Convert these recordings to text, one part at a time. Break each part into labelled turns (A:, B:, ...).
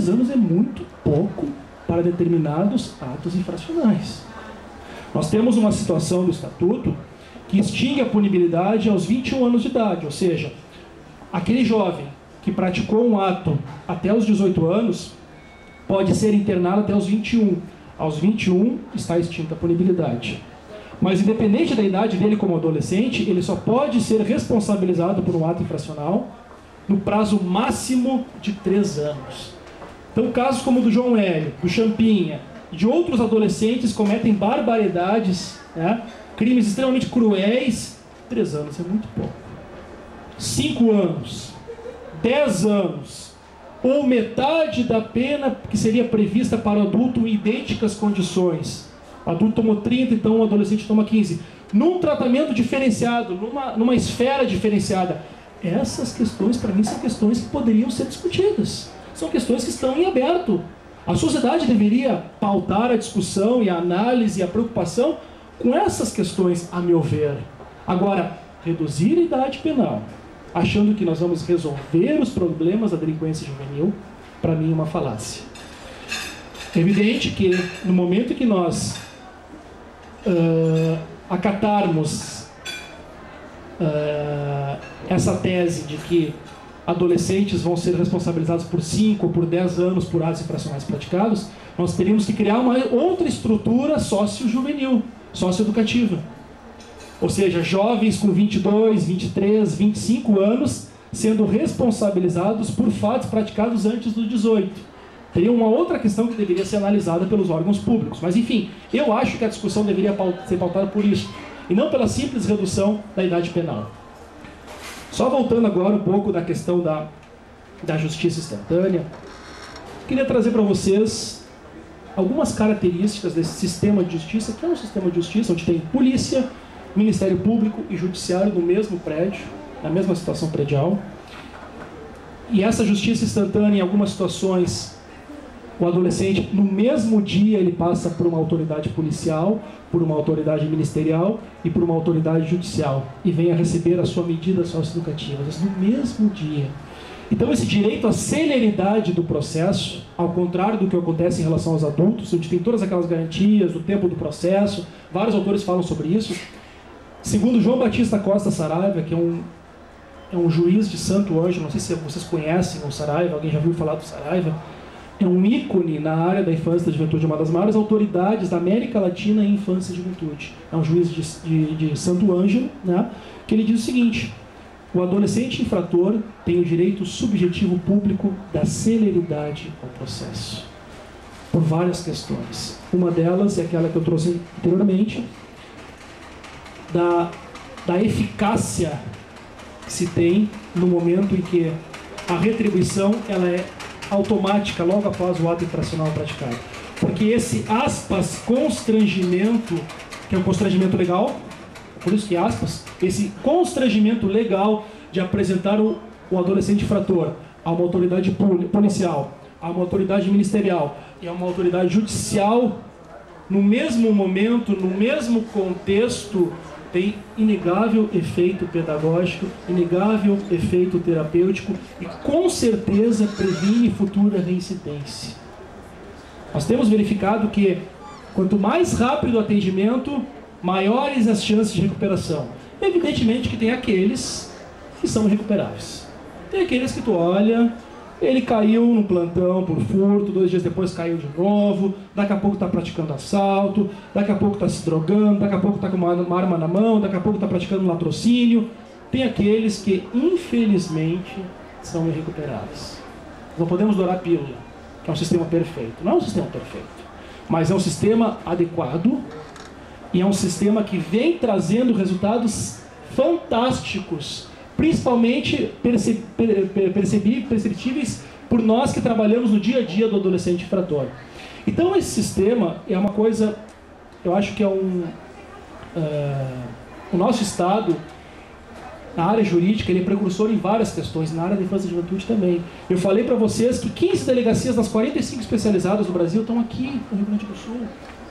A: 10 anos é muito pouco para determinados atos infracionais. Nós temos uma situação do Estatuto que extingue a punibilidade aos 21 anos de idade, ou seja, aquele jovem que praticou um ato até os 18 anos pode ser internado até os 21. Aos 21 está extinta a punibilidade. Mas independente da idade dele como adolescente, ele só pode ser responsabilizado por um ato infracional no prazo máximo de 3 anos. Então, casos como o do João Hélio, do Champinha e de outros adolescentes cometem barbaridades, né? Crimes extremamente cruéis, 3 anos é muito pouco. 5 anos, 10 anos, ou metade da pena que seria prevista para o adulto em idênticas condições. O adulto tomou 30, então o adolescente toma 15. Num tratamento diferenciado, numa esfera diferenciada. Essas questões, para mim, são questões que poderiam ser discutidas. São questões que estão em aberto. A sociedade deveria pautar a discussão e a análise e a preocupação com essas questões, a meu ver. Agora, reduzir a idade penal, achando que nós vamos resolver os problemas da delinquência juvenil, para mim é uma falácia. É evidente que no momento que nós acatarmos essa tese de que adolescentes vão ser responsabilizados por 5 ou por 10 anos por atos infracionais praticados, nós teríamos que criar uma outra estrutura socio-juvenil, socioeducativa. Ou seja, jovens com 22, 23, 25 anos sendo responsabilizados por fatos praticados antes dos 18. Teria uma outra questão que deveria ser analisada pelos órgãos públicos. Mas, enfim, eu acho que a discussão deveria ser pautada por isso, e não pela simples redução da idade penal. Só voltando agora um pouco da questão da justiça instantânea, queria trazer para vocês algumas características desse sistema de justiça, que é um sistema de justiça onde tem polícia, Ministério Público e Judiciário no mesmo prédio, na mesma situação predial. E essa justiça instantânea, em algumas situações, o adolescente, no mesmo dia, ele passa por uma autoridade policial, por uma autoridade ministerial e por uma autoridade judicial, e vem a receber a sua medida socioeducativa, no mesmo dia. Então, esse direito à celeridade do processo, ao contrário do que acontece em relação aos adultos, onde tem todas aquelas garantias do tempo do processo, vários autores falam sobre isso. Segundo João Batista Costa Saraiva, que é um juiz de Santo Ângelo, não sei se vocês conhecem o Saraiva, alguém já ouviu falar do Saraiva, é um ícone na área da infância e da juventude, uma das maiores autoridades da América Latina em infância e juventude. É um juiz de Santo Ângelo, né, que ele diz o seguinte: o adolescente infrator tem o direito subjetivo público da celeridade ao processo, por várias questões. Uma delas é aquela que eu trouxe anteriormente, da eficácia que se tem no momento em que a retribuição ela é automática logo após o ato infracional praticado. Porque esse, aspas, constrangimento, que é um constrangimento legal, por isso que aspas, esse constrangimento legal de apresentar o adolescente infrator a uma autoridade policial, a uma autoridade ministerial e a uma autoridade judicial, no mesmo momento, no mesmo contexto, tem inegável efeito pedagógico, inegável efeito terapêutico e com certeza previne futura reincidência. Nós temos verificado que quanto mais rápido o atendimento, maiores as chances de recuperação. Evidentemente que tem aqueles que são irrecuperáveis. Tem aqueles que tu olha, ele caiu no plantão por furto, 2 dias depois caiu de novo, daqui a pouco está praticando assalto, daqui a pouco está se drogando, daqui a pouco está com uma arma na mão, daqui a pouco está praticando um latrocínio. Tem aqueles que, infelizmente, são irrecuperáveis. Não podemos dourar pílula, que é um sistema perfeito. Não é um sistema perfeito, mas é um sistema adequado e é um sistema que vem trazendo resultados fantásticos, principalmente perceptíveis por nós que trabalhamos no dia a dia do adolescente infrator. Então esse sistema é uma coisa, eu acho que é o nosso Estado, na área jurídica, ele é precursor em várias questões, na área da infância e juventude também. Eu falei para vocês que 15 delegacias das 45 especializadas do Brasil estão aqui no Rio Grande do Sul,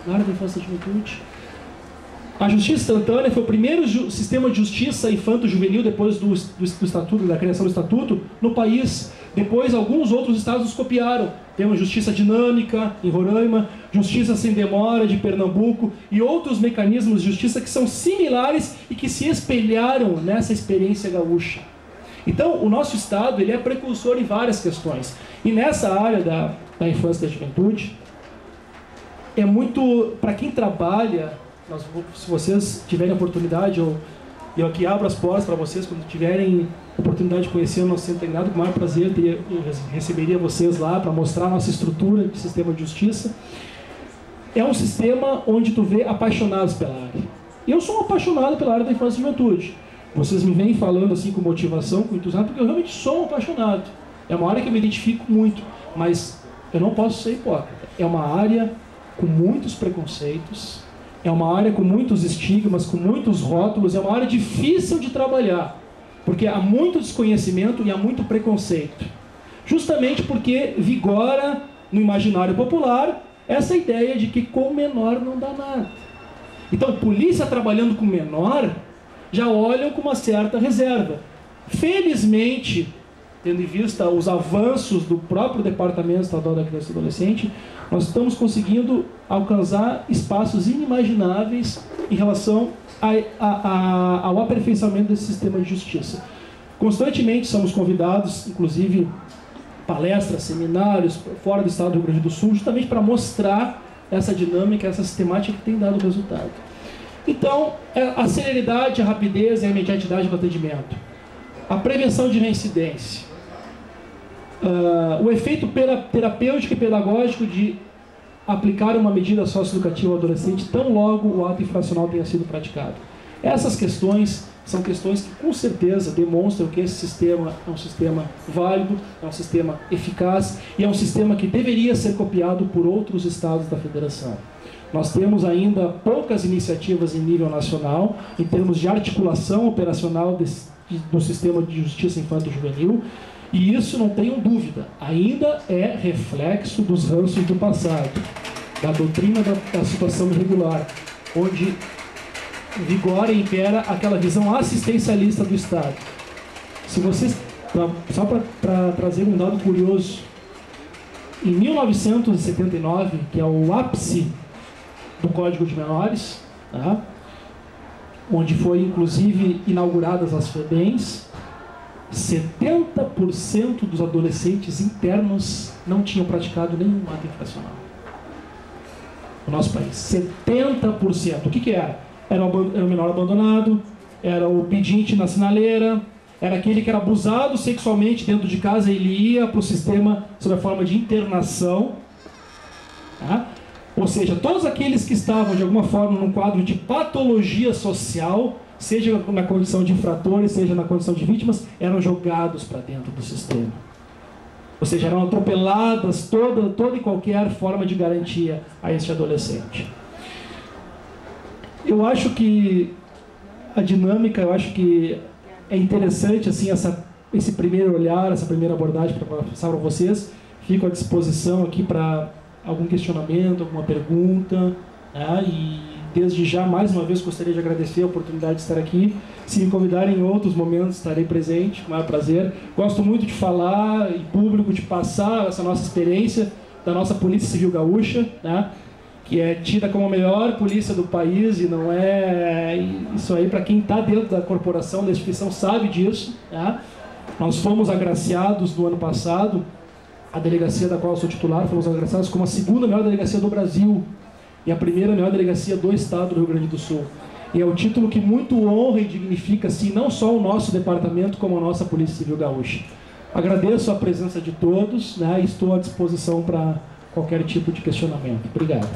A: na área da infância e juventude. A justiça instantânea foi o primeiro sistema de justiça infanto-juvenil depois do estatuto, da criação do estatuto, no país. Depois, alguns outros estados nos copiaram. Temos Justiça Dinâmica, em Roraima, Justiça Sem Demora, de Pernambuco, e outros mecanismos de justiça que são similares e que se espelharam nessa experiência gaúcha. Então, o nosso estado ele é precursor em várias questões. E nessa área da infância e da juventude, é muito, para quem trabalha, se vocês tiverem oportunidade, eu aqui abro as portas para vocês, quando tiverem oportunidade de conhecer o nosso centro integrado, com o maior prazer eu receberia vocês lá para mostrar a nossa estrutura de sistema de justiça. É um sistema onde tu vê apaixonados pela área. Eu sou um apaixonado pela área da infância e juventude. Vocês me vêm falando assim com motivação, com entusiasmo, porque eu realmente sou um apaixonado. É uma área que eu me identifico muito, mas eu não posso ser hipócrita. É uma área com muitos preconceitos, é uma área com muitos estigmas, com muitos rótulos, é uma área difícil de trabalhar, porque há muito desconhecimento e há muito preconceito. Justamente porque vigora no imaginário popular essa ideia de que com menor não dá nada. Então, polícia trabalhando com menor, já olham com uma certa reserva. Felizmente, tendo em vista os avanços do próprio Departamento Estadual da Criança e do Adolescente, nós estamos conseguindo alcançar espaços inimagináveis em relação ao aperfeiçoamento desse sistema de justiça. Constantemente somos convidados, inclusive palestras, seminários, fora do estado do Rio Grande do Sul, justamente para mostrar essa dinâmica, essa sistemática que tem dado resultado. Então, a celeridade, a rapidez e a imediatidade do atendimento. A prevenção de reincidência. O efeito terapêutico e pedagógico de aplicar uma medida socioeducativa ao adolescente tão logo o ato infracional tenha sido praticado. Essas questões são questões que com certeza demonstram que esse sistema é um sistema válido, é um sistema eficaz e é um sistema que deveria ser copiado por outros estados da federação. Nós temos ainda poucas iniciativas em nível nacional em termos de articulação operacional do sistema de justiça infantil e juvenil, e isso, não tenham dúvida, ainda é reflexo dos ranços do passado, da doutrina da situação irregular, onde vigora e impera aquela visão assistencialista do Estado. Se vocês, só para trazer um dado curioso, em 1979, que é o ápice do Código de Menores, tá? Onde foi inclusive inauguradas as FEBEMs, 70% dos adolescentes internos não tinham praticado nenhum ato infracional. No nosso país, 70%. O que era? Era o menor abandonado, era o pedinte na sinaleira, era aquele que era abusado sexualmente dentro de casa, ele ia para o sistema sob a forma de internação, tá? Ou seja, todos aqueles que estavam de alguma forma num quadro de patologia social, seja na condição de infratores, seja na condição de vítimas, eram jogados para dentro do sistema. Ou seja, eram atropeladas toda e qualquer forma de garantia a este adolescente. Eu acho que a dinâmica, eu acho que é interessante assim, esse primeiro olhar, essa primeira abordagem para passar para vocês. Fico à disposição aqui para algum questionamento, alguma pergunta, né? E desde já, mais uma vez, gostaria de agradecer a oportunidade de estar aqui. Se me convidarem em outros momentos, estarei presente, com o maior prazer. Gosto muito de falar em público, de passar essa nossa experiência da nossa Polícia Civil Gaúcha, né? Que é tida como a melhor polícia do país, e não é isso aí, para quem está dentro da corporação, da instituição, sabe disso, né? Nós fomos agraciados no ano passado, a delegacia da qual eu sou titular, fomos agraciados como a segunda melhor delegacia do Brasil e a primeira melhor delegacia do estado do Rio Grande do Sul. E é um título que muito honra e dignifica, assim, não só o nosso departamento, como a nossa Polícia Civil Gaúcha. Agradeço a presença de todos, né, e estou à disposição para qualquer tipo de questionamento. Obrigado.